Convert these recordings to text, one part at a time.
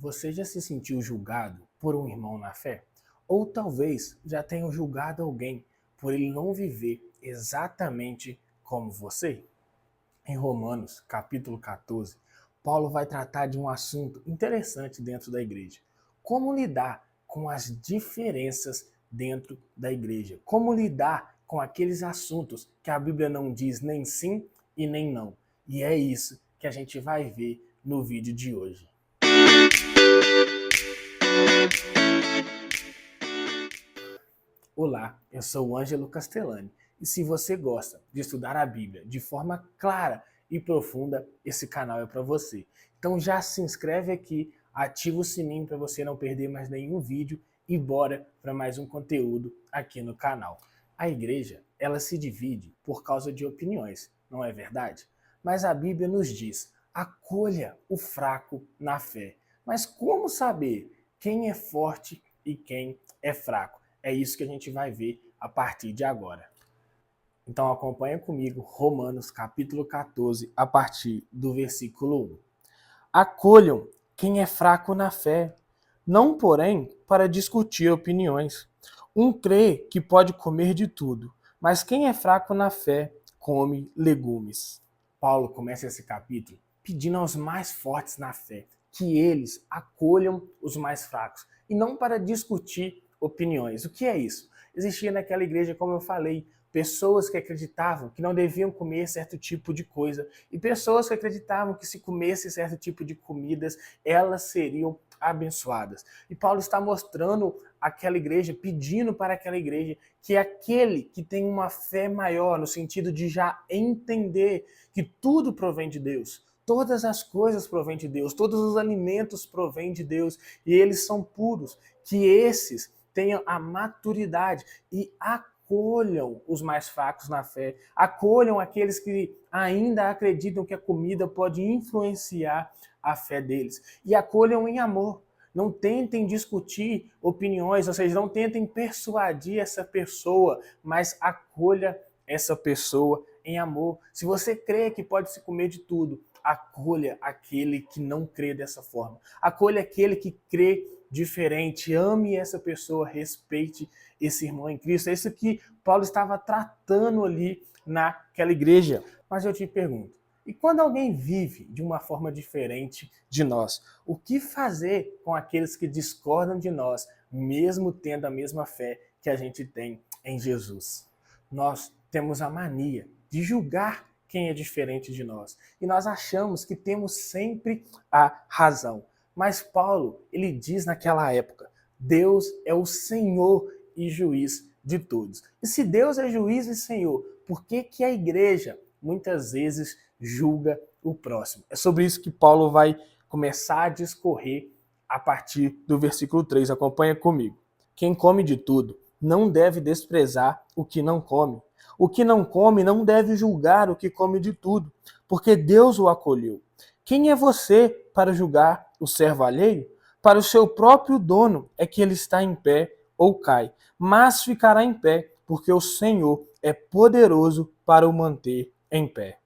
Você já se sentiu julgado por um irmão na fé? Ou talvez já tenha julgado alguém por ele não viver exatamente como você? Em Romanos, capítulo 14, Paulo vai tratar de um assunto interessante dentro da igreja. Como lidar com as diferenças dentro da igreja? Como lidar com aqueles assuntos que a Bíblia não diz nem sim e nem não? E é isso que a gente vai ver no vídeo de hoje. Olá, eu sou o Ângelo Castellani e se você gosta de estudar a Bíblia de forma clara e profunda, esse canal é para você. Então já se inscreve aqui, ativa o sininho para você não perder mais nenhum vídeo e bora para mais um conteúdo aqui no canal. A igreja, ela se divide por causa de opiniões, não é verdade? Mas a Bíblia nos diz, acolha o fraco na fé. Mas como saber quem é forte e quem é fraco? É isso que a gente vai ver a partir de agora. Então acompanha comigo Romanos capítulo 14, a partir do versículo 1. Acolham quem é fraco na fé, não porém para discutir opiniões. Um crê que pode comer de tudo, mas quem é fraco na fé come legumes. Paulo começa esse capítulo pedindo aos mais fortes na fé que eles acolham os mais fracos e não para discutir opiniões. O que é isso? Existia naquela igreja, como eu falei, pessoas que acreditavam que não deviam comer certo tipo de coisa e pessoas que acreditavam que se comesse certo tipo de comidas, elas seriam abençoadas. E Paulo está mostrando aquela igreja, pedindo para aquela igreja que aquele que tem uma fé maior, no sentido de já entender que tudo provém de Deus, todas as coisas provêm de Deus, todos os alimentos provêm de Deus e eles são puros, que esses tenham a maturidade e acolham os mais fracos na fé, acolham aqueles que ainda acreditam que a comida pode influenciar a fé deles e acolham em amor. Não tentem discutir opiniões, ou seja, não tentem persuadir essa pessoa, mas acolha essa pessoa em amor. Se você crê que pode se comer de tudo, acolha aquele que não crê dessa forma. Acolha aquele que crê diferente, ame essa pessoa, respeite esse irmão em Cristo. É isso que Paulo estava tratando ali naquela igreja. Mas eu te pergunto, e quando alguém vive de uma forma diferente de nós, o que fazer com aqueles que discordam de nós, mesmo tendo a mesma fé que a gente tem em Jesus? Nós temos a mania de julgar quem é diferente de nós. E nós achamos que temos sempre a razão. Mas Paulo, ele diz naquela época, Deus é o Senhor e juiz de todos. E se Deus é juiz e Senhor, por que que a igreja muitas vezes julga o próximo? É sobre isso que Paulo vai começar a discorrer a partir do versículo 3. Acompanha comigo. Quem come de tudo não deve desprezar o que não come. O que não come não deve julgar o que come de tudo, porque Deus o acolheu. Quem é você para julgar o servo alheio? Para o seu próprio dono é que ele está em pé ou cai, mas ficará em pé, porque o Senhor é poderoso para o manter em pé.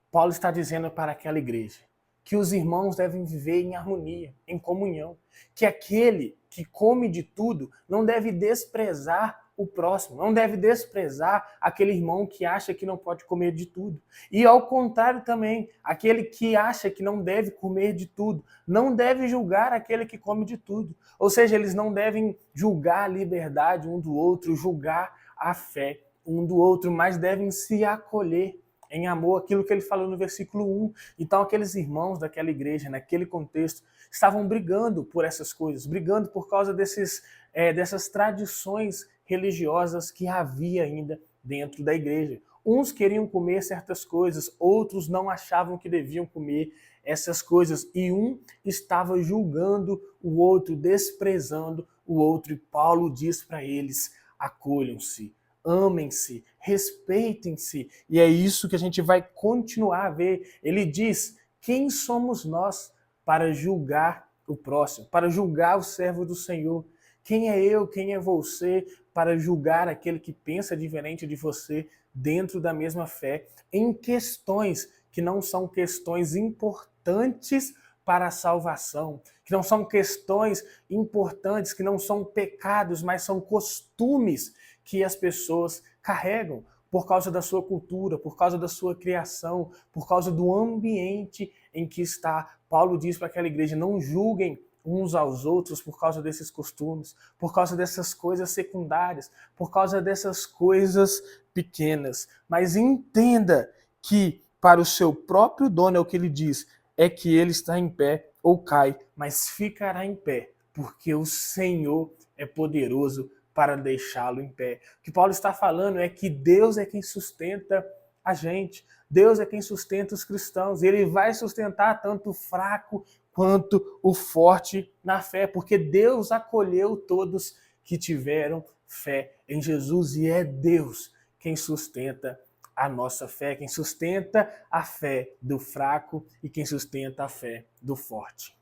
Paulo está dizendo para aquela igreja que os irmãos devem viver em harmonia, em comunhão, que aquele que come de tudo não deve desprezar o próximo, não deve desprezar aquele irmão que acha que não pode comer de tudo. E ao contrário também, aquele que acha que não deve comer de tudo, não deve julgar aquele que come de tudo. Ou seja, eles não devem julgar a liberdade um do outro, julgar a fé um do outro, mas devem se acolher em amor, aquilo que ele falou no versículo 1. Então aqueles irmãos daquela igreja, naquele contexto, estavam brigando por essas coisas, brigando por causa dessas tradições religiosas que havia ainda dentro da igreja. Uns queriam comer certas coisas, outros não achavam que deviam comer essas coisas, e um estava julgando o outro, desprezando o outro, e Paulo diz para eles, acolham-se, amem-se, respeitem-se. E é isso que a gente vai continuar a ver. Ele diz, quem somos nós para julgar o próximo, para julgar o servo do Senhor? Quem é eu, quem é você para julgar aquele que pensa diferente de você dentro da mesma fé, em questões que não são questões importantes para a salvação, que não são questões importantes, que não são pecados, mas são costumes que as pessoas carregam por causa da sua cultura, por causa da sua criação, por causa do ambiente em que está. Paulo diz para aquela igreja: não julguem uns aos outros por causa desses costumes, por causa dessas coisas secundárias, por causa dessas coisas pequenas. Mas entenda que para o seu próprio dono, é o que ele diz, é que ele está em pé ou cai, mas ficará em pé, porque o Senhor é poderoso para deixá-lo em pé. O que Paulo está falando é que Deus é quem sustenta a gente. Deus é quem sustenta os cristãos. E Ele vai sustentar tanto o fraco quanto o forte na fé, porque Deus acolheu todos que tiveram fé em Jesus, e é Deus quem sustenta a nossa fé, quem sustenta a fé do fraco e quem sustenta a fé do forte.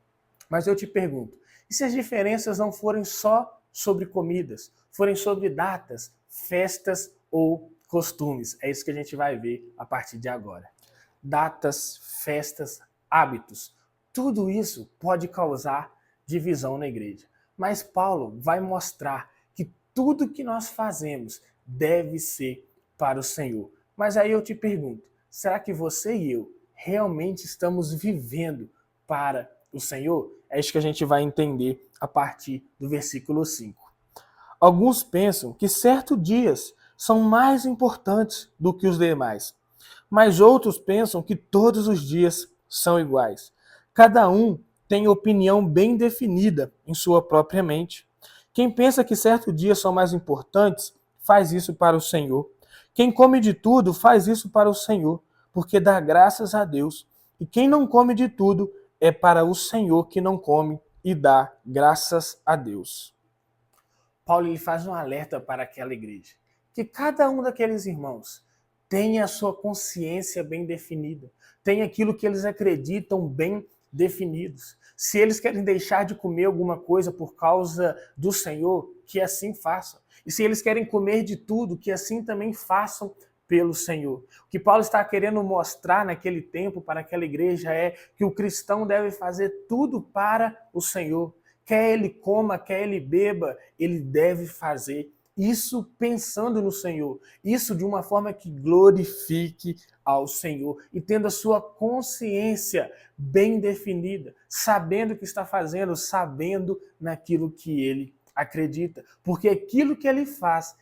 Mas eu te pergunto, e se as diferenças não forem só sobre comidas, forem sobre datas, festas ou costumes? É isso que a gente vai ver a partir de agora. Datas, festas, hábitos, tudo isso pode causar divisão na igreja. Mas Paulo vai mostrar que tudo que nós fazemos deve ser para o Senhor. Mas aí eu te pergunto, será que você e eu realmente estamos vivendo para o Senhor? É isso que a gente vai entender a partir do versículo 5. Alguns pensam que certos dias são mais importantes do que os demais, mas outros pensam que todos os dias são iguais. Cada um tem opinião bem definida em sua própria mente. Quem pensa que certos dias são mais importantes, faz isso para o Senhor. Quem come de tudo, faz isso para o Senhor, porque dá graças a Deus. E quem não come de tudo, é para o Senhor que não come e dá graças a Deus. Paulo ele faz um alerta para aquela igreja, que cada um daqueles irmãos tenha a sua consciência bem definida, tenha aquilo que eles acreditam bem definidos. Se eles querem deixar de comer alguma coisa por causa do Senhor, que assim façam. E se eles querem comer de tudo, que assim também façam pelo Senhor. O que Paulo está querendo mostrar naquele tempo para aquela igreja é que o cristão deve fazer tudo para o Senhor. Quer ele coma, quer ele beba, ele deve fazer isso pensando no Senhor. Isso de uma forma que glorifique ao Senhor e tendo a sua consciência bem definida, sabendo o que está fazendo, sabendo naquilo que ele acredita. Porque aquilo que ele faz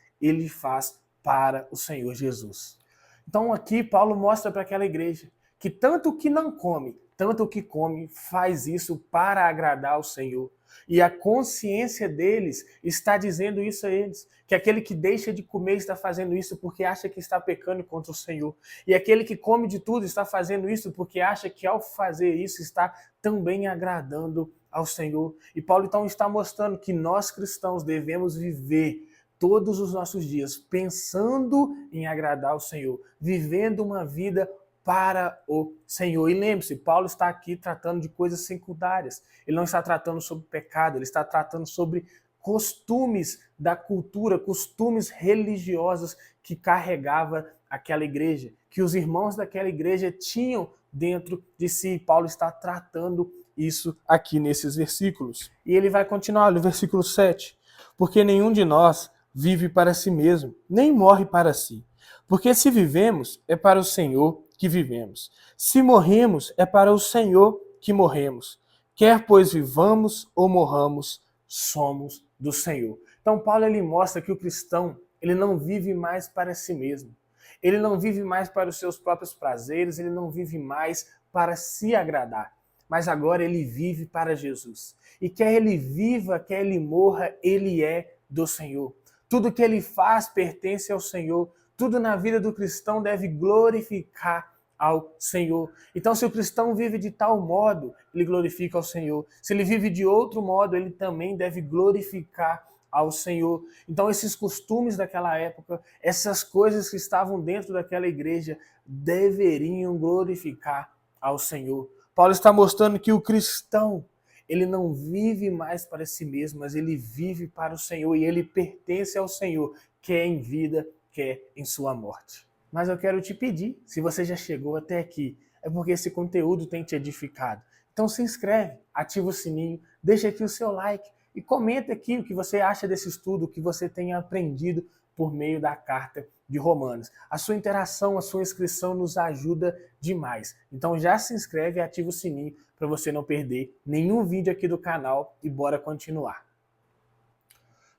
para o Senhor Jesus. Então aqui Paulo mostra para aquela igreja que tanto o que não come, tanto o que come faz isso para agradar ao Senhor. E a consciência deles está dizendo isso a eles, que aquele que deixa de comer está fazendo isso porque acha que está pecando contra o Senhor. E aquele que come de tudo está fazendo isso porque acha que ao fazer isso está também agradando ao Senhor. E Paulo então está mostrando que nós cristãos devemos viver todos os nossos dias pensando em agradar ao Senhor, vivendo uma vida para o Senhor. E lembre-se, Paulo está aqui tratando de coisas secundárias. Ele não está tratando sobre pecado, ele está tratando sobre costumes da cultura, costumes religiosos que carregava aquela igreja, que os irmãos daquela igreja tinham dentro de si. Paulo está tratando isso aqui nesses versículos. E ele vai continuar no versículo 7. Porque nenhum de nós vive para si mesmo, nem morre para si. Porque se vivemos, é para o Senhor que vivemos. Se morremos, é para o Senhor que morremos. Quer pois vivamos ou morramos, somos do Senhor. Então Paulo ele mostra que o cristão ele não vive mais para si mesmo. Ele não vive mais para os seus próprios prazeres, ele não vive mais para se agradar. Mas agora ele vive para Jesus. E quer ele viva, quer ele morra, ele é do Senhor. Tudo que ele faz pertence ao Senhor. Tudo na vida do cristão deve glorificar ao Senhor. Então, se o cristão vive de tal modo, ele glorifica ao Senhor. Se ele vive de outro modo, ele também deve glorificar ao Senhor. Então, esses costumes daquela época, essas coisas que estavam dentro daquela igreja, deveriam glorificar ao Senhor. Paulo está mostrando que o cristão, ele não vive mais para si mesmo, mas ele vive para o Senhor e ele pertence ao Senhor, quer em vida, quer em sua morte. Mas eu quero te pedir, se você já chegou até aqui, é porque esse conteúdo tem te edificado. Então se inscreve, ativa o sininho, deixa aqui o seu like e comenta aqui o que você acha desse estudo, o que você tem aprendido por meio da carta de Romanos. A sua interação, a sua inscrição nos ajuda demais. Então já se inscreve e ativa o sininho para você não perder nenhum vídeo aqui do canal e bora continuar.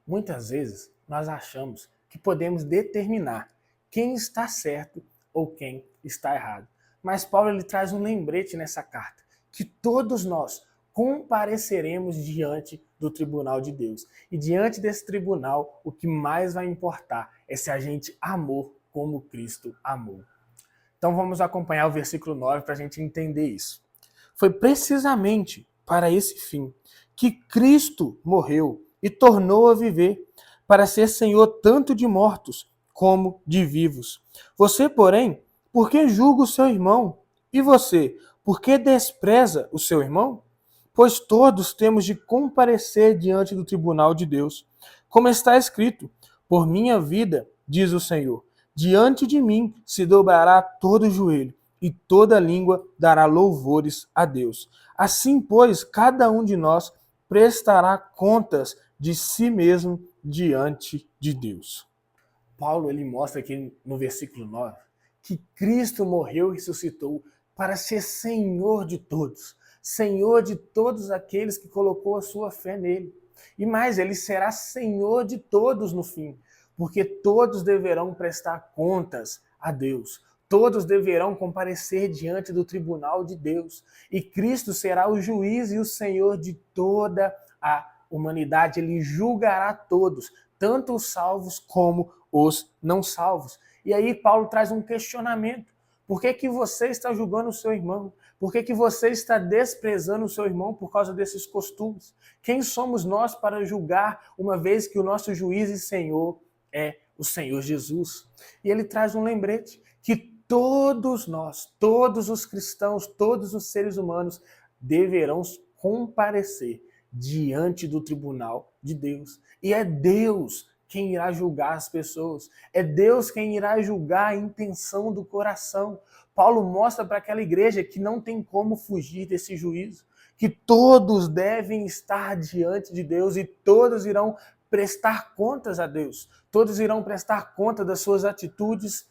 Muitas vezes nós achamos que podemos determinar quem está certo ou quem está errado. Mas Paulo ele traz um lembrete nessa carta, que todos nós compareceremos diante do tribunal de Deus. E diante desse tribunal, o que mais vai importar é se a gente amou como Cristo amou. Então vamos acompanhar o versículo 9 para a gente entender isso. Foi precisamente para esse fim que Cristo morreu e tornou a viver, para ser Senhor tanto de mortos como de vivos. Você, porém, por que julga o seu irmão? E você, por que despreza o seu irmão? Pois todos temos de comparecer diante do tribunal de Deus. Como está escrito, por minha vida, diz o Senhor, diante de mim se dobrará todo joelho, e toda língua dará louvores a Deus. Assim, pois, cada um de nós prestará contas de si mesmo diante de Deus. Paulo ele mostra aqui no versículo 9 que Cristo morreu e ressuscitou para ser Senhor de todos aqueles que colocou a sua fé nele. E mais, ele será Senhor de todos no fim, porque todos deverão prestar contas a Deus. Todos deverão comparecer diante do tribunal de Deus. E Cristo será o juiz e o Senhor de toda a humanidade. Ele julgará todos, tanto os salvos como os não salvos. E aí Paulo traz um questionamento. Por que você está julgando o seu irmão? Por que você está desprezando o seu irmão por causa desses costumes? Quem somos nós para julgar, uma vez que o nosso juiz e Senhor é o Senhor Jesus? E ele traz um lembrete que todos nós, todos os cristãos, todos os seres humanos deverão comparecer diante do tribunal de Deus. E é Deus quem irá julgar as pessoas. É Deus quem irá julgar a intenção do coração. Paulo mostra para aquela igreja que não tem como fugir desse juízo, que todos devem estar diante de Deus e todos irão prestar contas a Deus. Todos irão prestar conta das suas atitudes,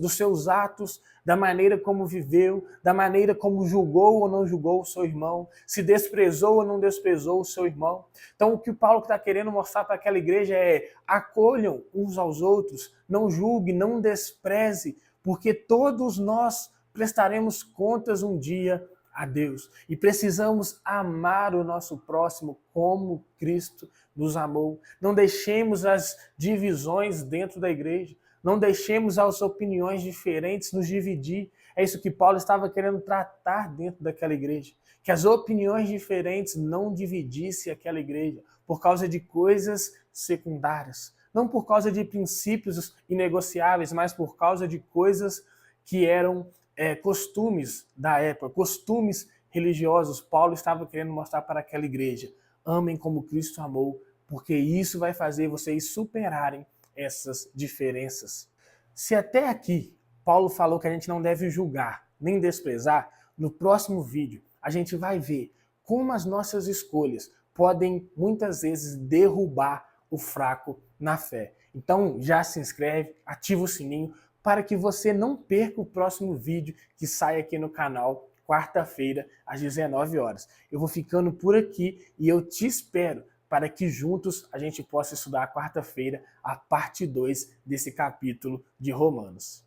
dos seus atos, da maneira como viveu, da maneira como julgou ou não julgou o seu irmão, se desprezou ou não desprezou o seu irmão. Então o que o Paulo está querendo mostrar para aquela igreja é: acolham uns aos outros, não julgue, não despreze, porque todos nós prestaremos contas um dia a Deus. E precisamos amar o nosso próximo como Cristo nos amou. Não deixemos as divisões dentro da igreja. Não deixemos as opiniões diferentes nos dividir. É isso que Paulo estava querendo tratar dentro daquela igreja. Que as opiniões diferentes não dividissem aquela igreja por causa de coisas secundárias. Não por causa de princípios inegociáveis, mas por causa de coisas que eram costumes da época, costumes religiosos. Paulo estava querendo mostrar para aquela igreja: amem como Cristo amou, porque isso vai fazer vocês superarem essas diferenças. Se até aqui Paulo falou que a gente não deve julgar nem desprezar, no próximo vídeo a gente vai ver como as nossas escolhas podem muitas vezes derrubar o fraco na fé. Então já se inscreve, ativa o sininho para que você não perca o próximo vídeo que sai aqui no canal quarta-feira às 19 horas. Eu vou ficando por aqui e eu te espero para que juntos a gente possa estudar quarta-feira a parte 2 desse capítulo de Romanos.